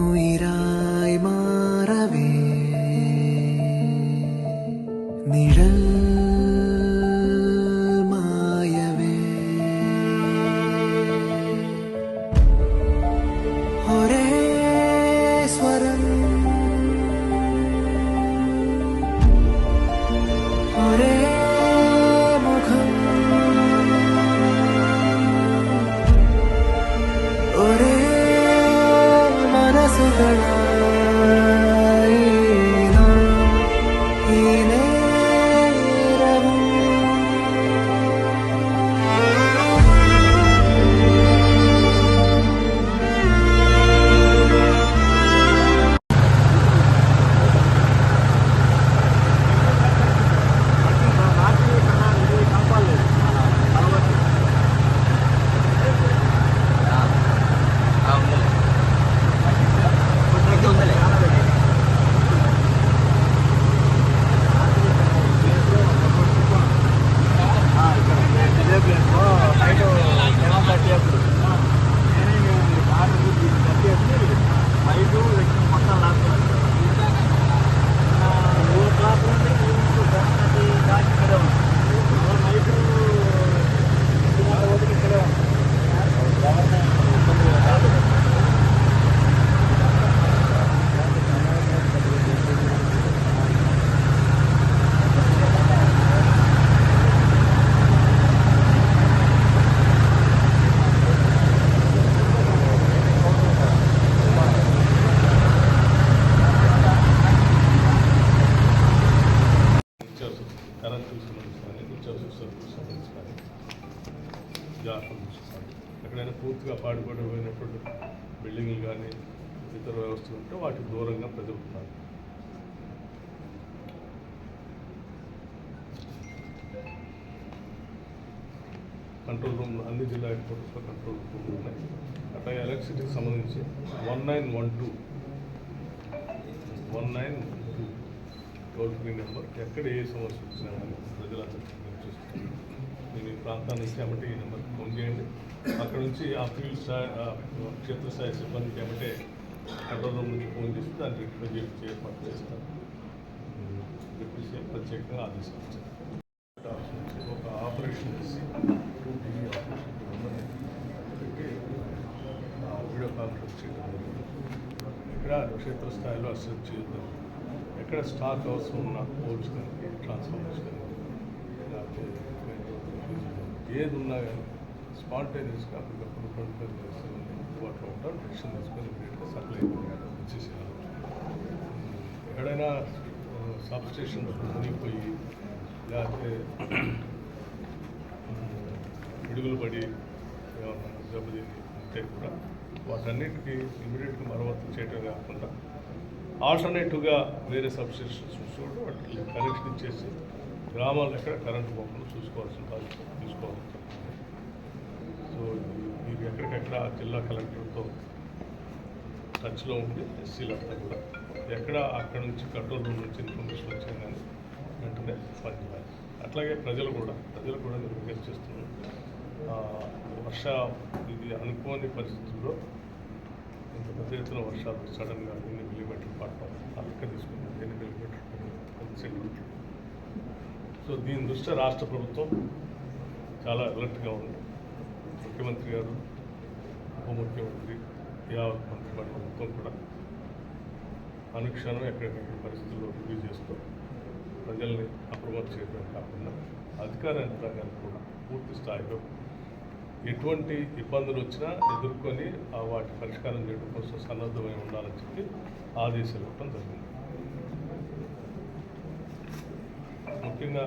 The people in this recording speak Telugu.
உயிராய் மாறவே நிழல் மாயவே ஒரே ஸ்வரம் ஒரே முகம் ஒரே மனசுகளா ఎక్కడైనా పూర్తిగా పాడుపడిపోయినటువంటి బిల్డింగ్లు కానీ ఇతర వ్యవస్థలు ఉంటే వాటికి దూరంగా ప్రజలు ఉన్నారు. కంట్రోల్ రూమ్ అన్ని జిల్లా హెడ్ క్వార్టర్స్లో కంట్రోల్ రూమ్లు ఉన్నాయి. అట్లాగే ఎలక్ట్రిసిటీకి సంబంధించి 1912 టోల్ ఫ్రీ నెంబర్ ఎక్కడ ఏ సమస్య వచ్చినా కానీ ప్రజలందరికీ చూస్తుంది. నేను ఈ ప్రాంతాన్ని ఇచ్చామంటే ఈ నెంబర్కి ఫోన్ చేయండి. అక్కడ నుంచి ఆ ఫీల్డ్ క్షేత్రస్థాయి సిబ్బందికి ఏమంటే కంట్రోల్ రూమ్ నుంచి ఫోన్ చేసి దాన్ని రిక్వెస్ట్ చేసి ఏర్పాటు చేస్తారు. డిప్యూటీ సీఎం ప్రత్యేకంగా ఆదేశించారు. ఒక ఆపరేషన్ చేసి 2 టీవీ ఆపరేషన్ పెట్టి వీడియో కాన్ఫరెన్స్ చేయడం ఇక్కడ క్షేత్రస్థాయిలో అసెస్ చేయడం, ఎక్కడ స్టాక్ అవసరం ఉన్న పోల్స్ కానీ ట్రాన్స్ఫార్మర్స్ కానీ లేకపోతే ఏది ఉన్నా కానీ స్పాంటేనియస్గా అప్పటికప్పుడు 25 minutes అందుబాటులో ఉంటారు. డెసిషన్ తీసుకొని ఇమీడియట్గా సప్లై ఇచ్చేసేయాలి. ఎక్కడైనా సబ్ స్టేషన్స్ మునిగిపోయి లేకపోతే పిడుగులు పడి ఏమన్నా దెబ్బతిని ఉంటే కూడా వాటన్నిటికీ ఇమీడియట్గా మరమ్మతు చేయడం కాకుండా ఆల్టర్నేటివ్గా వేరే సబ్ స్టేషన్స్ చూసుకుంటూ వాటికి కనెక్షన్ ఇచ్చేసి గ్రామాల్లో ఎక్కడ కరెంటు పోకుండా చూసుకోవాల్సిన బాధ్యత తీసుకోవాలి. సో మీరు ఎక్కడికెక్కడ జిల్లా కలెక్టర్తో టచ్లో ఉండి ఎస్సీలంతా కూడా ఎక్కడ అక్కడ నుంచి కంట్రోల్ రూమ్ నుంచి ఇన్ఫర్మేషన్ వచ్చినా కానీ వెంటనే పనిచేయాలి. అట్లాగే ప్రజలు కూడా నేను రిక్వెస్ట్ చేస్తున్నాను. ఇది అనుకోని పరిస్థితుల్లో ఇంత పెద్ద ఎత్తున వర్షాలు సడన్గా 8 మిల్లీమీటర్లు పడటం ఆ లెక్క తీసుకుని 8 మిల్లీమీటర్లు 10 సెంటీమీటర్లు. సో దీని దృష్ట్యా రాష్ట్ర ప్రభుత్వం చాలా అలర్ట్గా ఉంది. ముఖ్యమంత్రి గారు, ఉప ముఖ్యమంత్రి, యావత్ మంత్రిమండలి మొత్తం కూడా అనుక్షణం ఎక్కడెక్కడ పరిస్థితుల్లో రివ్యూ చేస్తూ ప్రజల్ని అప్రమత్తం చేయడం కాకుండా అధికార యంత్రాంగాన్ని కూడా పూర్తి స్థాయిలో ఎటువంటి ఇబ్బందులు వచ్చినా ఎదుర్కొని వాటి పరిష్కారం చేయడం కోసం సన్నద్ధమై ఉండాలని చెప్పి ఆదేశాలు ఇవ్వడం జరిగింది. ముఖ్యంగా